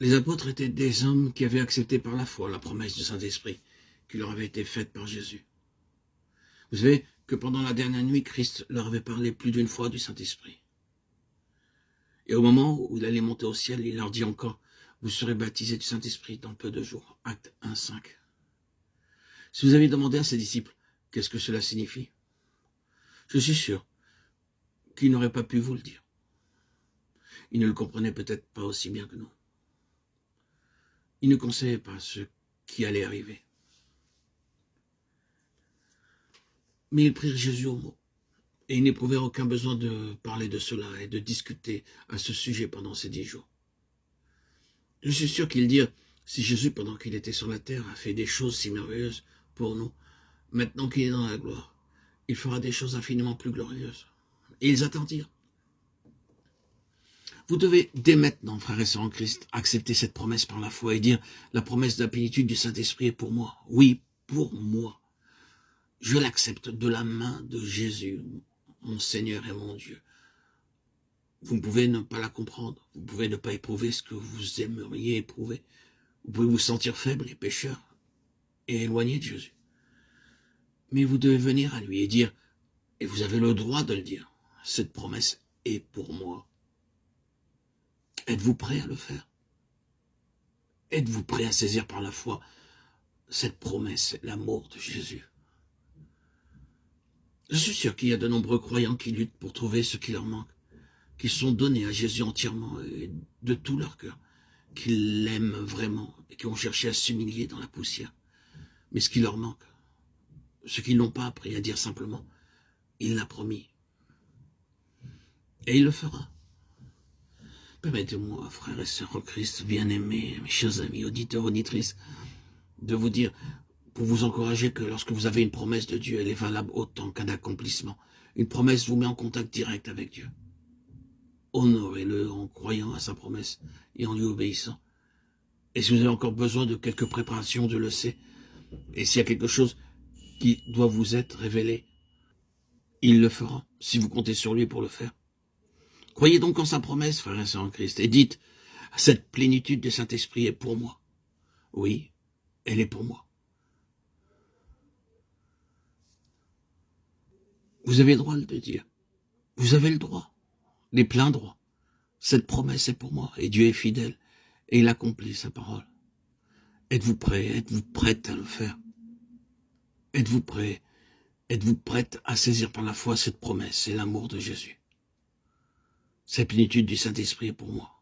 Les apôtres étaient des hommes qui avaient accepté par la foi la promesse du Saint-Esprit qui leur avait été faite par Jésus. Vous savez que pendant la dernière nuit, Christ leur avait parlé plus d'une fois du Saint-Esprit. Et au moment où il allait monter au ciel, il leur dit encore, vous serez baptisés du Saint-Esprit dans peu de jours. Acte 1, 5. Si vous avez demandé à ses disciples, qu'est-ce que cela signifie? Je suis sûr qu'ils n'auraient pas pu vous le dire. Ils ne le comprenaient peut-être pas aussi bien que nous. Ils ne conseillaient pas ce qui allait arriver. Mais ils prirent Jésus au mot. Et ils n'éprouvèrent aucun besoin de parler de cela et de discuter à ce sujet pendant ces 10 jours. Je suis sûr qu'ils dirent, si Jésus, pendant qu'il était sur la terre, a fait des choses si merveilleuses pour nous, maintenant qu'il est dans la gloire, il fera des choses infiniment plus glorieuses. Et ils attendirent. Vous devez dès maintenant, frères et sœurs en Christ, accepter cette promesse par la foi et dire, la promesse de la plénitude du Saint-Esprit est pour moi. Oui, pour moi. Je l'accepte de la main de Jésus, mon Seigneur et mon Dieu. Vous pouvez ne pas la comprendre, vous pouvez ne pas éprouver ce que vous aimeriez éprouver. Vous pouvez vous sentir faible et pécheur et éloigné de Jésus. Mais vous devez venir à lui et dire, et vous avez le droit de le dire, cette promesse est pour moi. Êtes-vous prêt à le faire? Êtes-vous prêt à saisir par la foi cette promesse, l'amour de Jésus? Je suis sûr qu'il y a de nombreux croyants qui luttent pour trouver ce qui leur manque, qui sont donnés à Jésus entièrement et de tout leur cœur, qui l'aiment vraiment et qui ont cherché à s'humilier dans la poussière. Mais ce qui leur manque, ce qu'ils n'ont pas appris à dire simplement, il l'a promis. Et il le fera. Permettez-moi, frères et sœurs en Christ, bien-aimés, mes chers amis, auditeurs, auditrices, de vous dire, pour vous encourager que lorsque vous avez une promesse de Dieu, elle est valable autant qu'un accomplissement. Une promesse vous met en contact direct avec Dieu. Honorez-le en croyant à sa promesse et en lui obéissant. Et si vous avez encore besoin de quelques préparations, Dieu le sait. Et s'il y a quelque chose qui doit vous être révélé, il le fera, si vous comptez sur lui pour le faire. Croyez donc en sa promesse, frères et sœurs en Christ, et dites, cette plénitude de Saint-Esprit est pour moi. Oui, elle est pour moi. Vous avez le droit de le dire. Vous avez le droit, les pleins droits. Cette promesse est pour moi, et Dieu est fidèle, et il accomplit sa parole. Êtes-vous prêt, êtes-vous prête à le faire? Êtes-vous prêt, êtes-vous prête à saisir par la foi cette promesse et l'amour de Jésus? Cette plénitude du Saint-Esprit est pour moi.